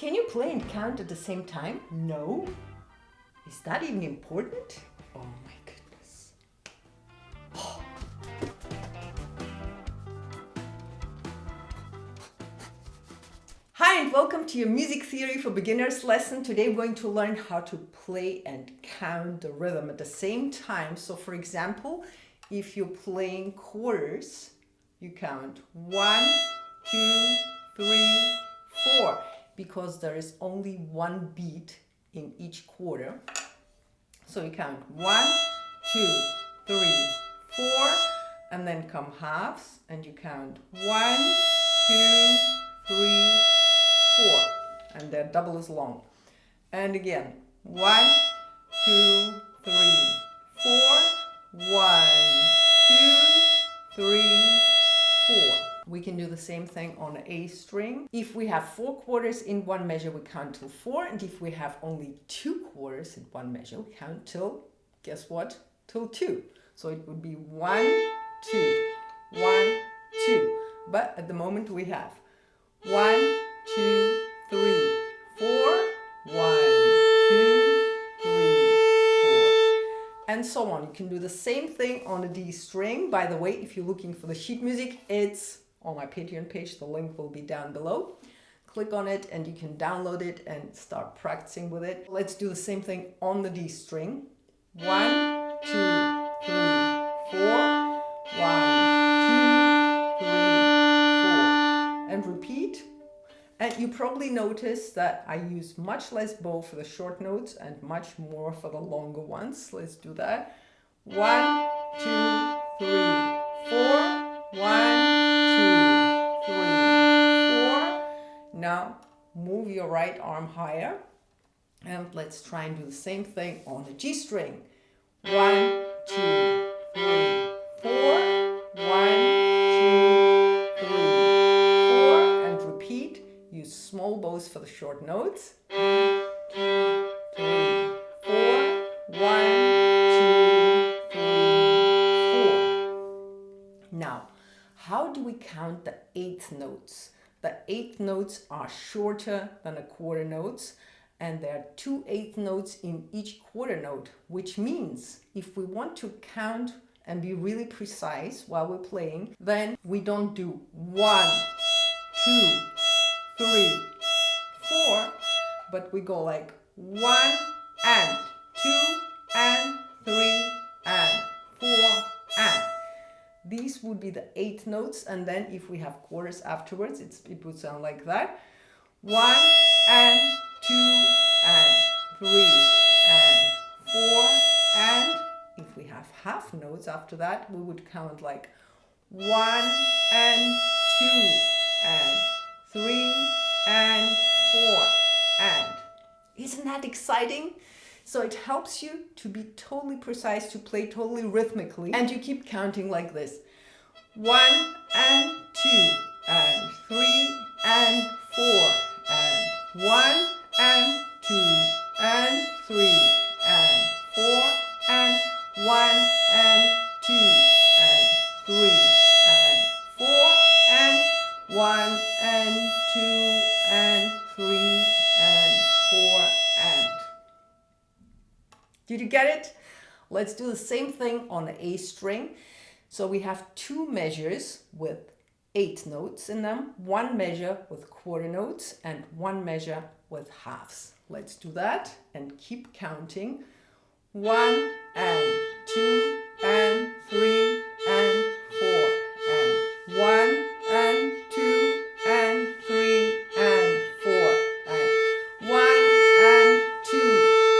Can you play and count at the same time? No. Is that even important? Oh my goodness. Oh. Hi and welcome to your Music Theory for Beginners lesson. Today we're going to learn how to play and count the rhythm at the same time. So for example, if you're playing quarters, you count 1, 2, 3, 4, because there is only one beat in each quarter. So you count 1, 2, 3, 4, and then come halves, and you count 1, 2, 3, 4, and they're double as long. And again, 1, 2, 3, 4, 1, 2, 3, 4. We can do the same thing on an A string. If we have 4 quarters in one measure, we count till 4. And if we have only 2 quarters in one measure, we count till, guess what? Till 2. So it would be 1, 2, 1, 2. But at the moment we have 1, 2, 3, 4, 1, 2, 3, 4. And so on. You can do the same thing on a D string. By the way, if you're looking for the sheet music, it's on my Patreon page. The link will be down below. Click on it and you can download it and start practicing with it. Let's do the same thing on the D string. 1, 2, 3, 4. 1, 2, 3, 4. And repeat. And you probably noticed that I use much less bow for the short notes and much more for the longer ones. Let's do that. 1, 2, 3, 4. 1, 2, 3, 4. Now move your right arm higher. And let's try and do the same thing on the G string. 1, 2, 3, 4. 1, 2, 3, 4. And repeat. Use small bows for the short notes. 1, 2, 3, 4. 1, 2, 3, 4. Now, how do we count the eighth notes? The eighth notes are shorter than the quarter notes, and there are 2 eighth notes in each quarter note, which means if we want to count and be really precise while we're playing, then we don't do 1, 2, 3, 4, but we go like 1 and 2 and 3 and 4 and. These would be the eighth notes, and then if we have quarters afterwards, it would sound like that. 1 and 2 and 3 and 4 and. If we have half notes after that, we would count like 1 and 2 and 3 and 4 and. Isn't that exciting? So it helps you to be totally precise, to play totally rhythmically, and you keep counting like this. 1 and 2 and 3 and 4 and 1 and 2 and 3 and 4 and 1 and 2 and 3 and 4 and 1 and 2 and 3 and 4 and. Did you get it? Let's do the same thing on the A string. So we have 2 measures with 8 notes in them, 1 measure with quarter notes and 1 measure with halves. Let's do that and keep counting. 1 and 2 and 3 and 4 and 1 and 2 and 3 and 4 and 1 and 2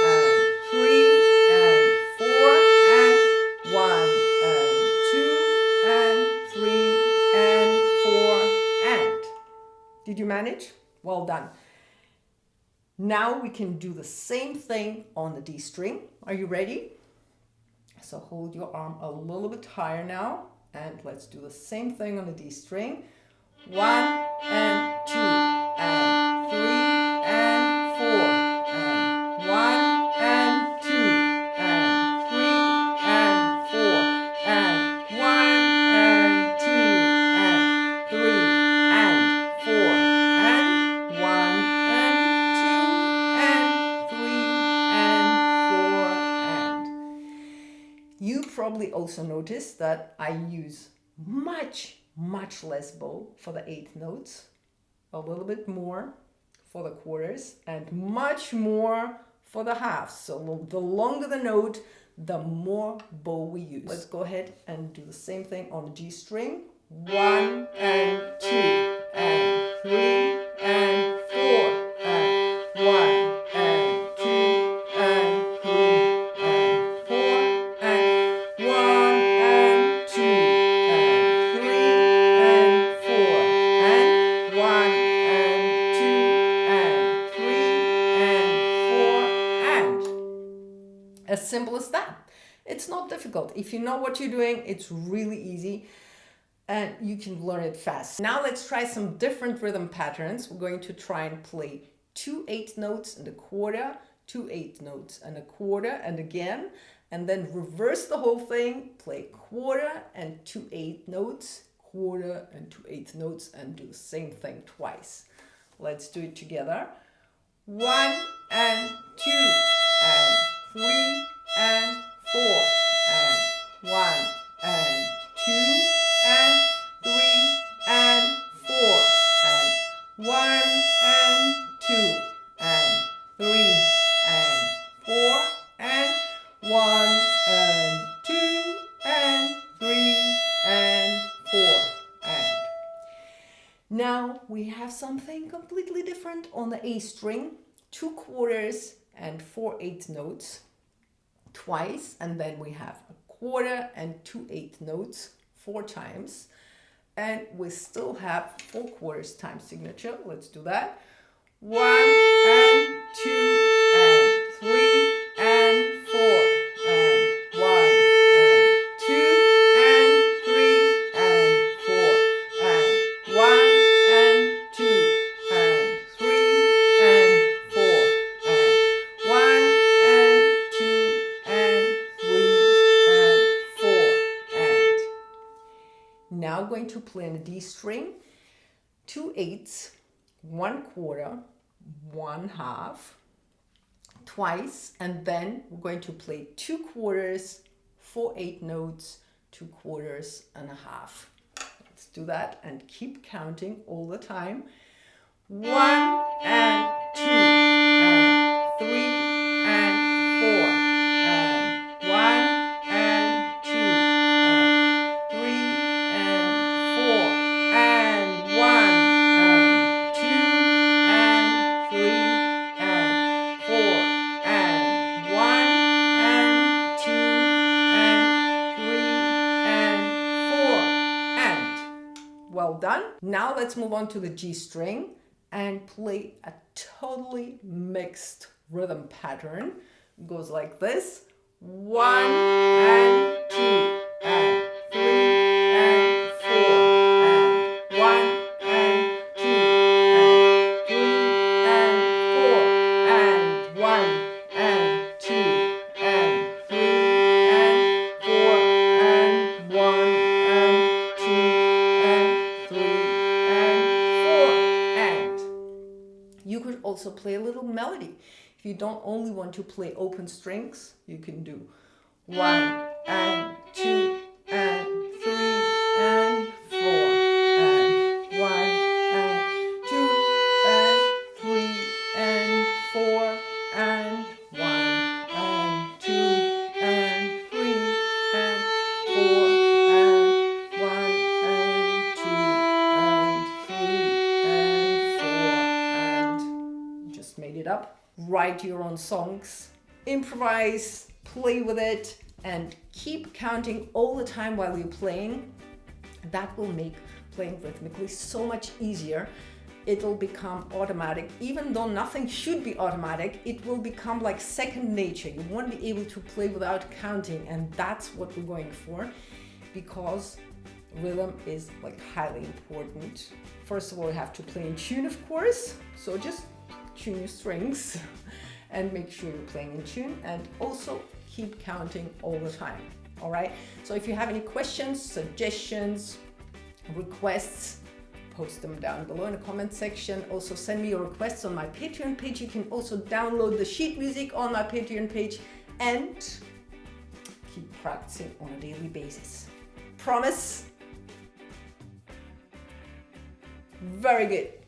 and 3 and 4 and 1 and 2 and 3 and 4 and. Did you manage? Well done. Now we can do the same thing on the D string. Are you ready? So hold your arm a little bit higher now, and let's do the same thing on the D string. 1 and 2 and 3 and 4 and 1 and 2 and 3 and 4 and 1 and 2 and 3 and 4 and 1 and probably also noticed that I use much less bow for the eighth notes, a little bit more for the quarters, and much more for the halves. So the longer the note, the more bow we use. Let's go ahead and do the same thing on the G string. 1 and 2 and 3 and 4 and 1 and 2 and 3 and 4 and 1 and 2 and 3 and 4 and 1 and 2 and 3 and 4 and as simple as that. It's not difficult. If you know what you're doing, it's really easy. And you can learn it fast. Now let's try some different rhythm patterns. We're going to try and play 2 eighth notes and a quarter, 2 eighth notes and a quarter, and again, and then reverse the whole thing, play quarter and 2 eighth notes, quarter and 2 eighth notes, and do the same thing twice. Let's do it together. 1 and 2 and 3 and 4 and 1 and 2 and 3 and 4 and 1 and 2 and 3 and 4 and 1 and 2 and 3 and 4 and now we have something completely different on the A string. 2 quarters and 4 eighth notes twice, and then we have a quarter and 2 eighth notes 4 times, and we still have 4 quarters time signature. Let's do that. 1 and 2 and 3 and 4 and 1 and 2 and 3 and 4 and 1 and 2 and 3 and 4 and 1 and 2 and 3 and 4 and now going to play on the D string, 2 eighths, 1 quarter, 1 half, twice, and then we're going to play 2 quarters, 4 eighth notes, 2 quarters and a half. Let's do that and keep counting all the time. 1 and 2 and 3 and 4 and 1 and 2 and 3 and 4 and 1 and 2 and 3 and 4 and 1 and 2 and 3 and 4 and well done. Now let's move on to the G string and play a totally mixed rhythm pattern. It goes like this: 1 and 2 and 3 and 4 and 1 and 2 and 3 and 4 and 1 and 2 and 3 and 4 and 1 and 2 and 3 and 4 and you could also play a little melody. If you don't only want to play open strings, you can do 1 and 2 and 3 and 4 and 1 and 2 and 3 and 4 and 1 and 2 and 3 and 4 and 1 and 2 and 3 and 4 and you just made it up. Write your own songs, improvise, play with it, and keep counting all the time while you're playing. That will make playing rhythmically so much easier. It'll become automatic. Even though nothing should be automatic, it will become like second nature. You won't be able to play without counting, and that's what we're going for, because rhythm is like highly important. First of all, you have to play in tune, of course, so just tune your strings and make sure you're playing in tune, and also keep counting all the time. All right, so if you have any questions, suggestions, requests, post them down below in the comment section. Also send me your requests on my Patreon page. You can also download the sheet music on my Patreon page, and keep practicing on a daily basis. Promise? Very good.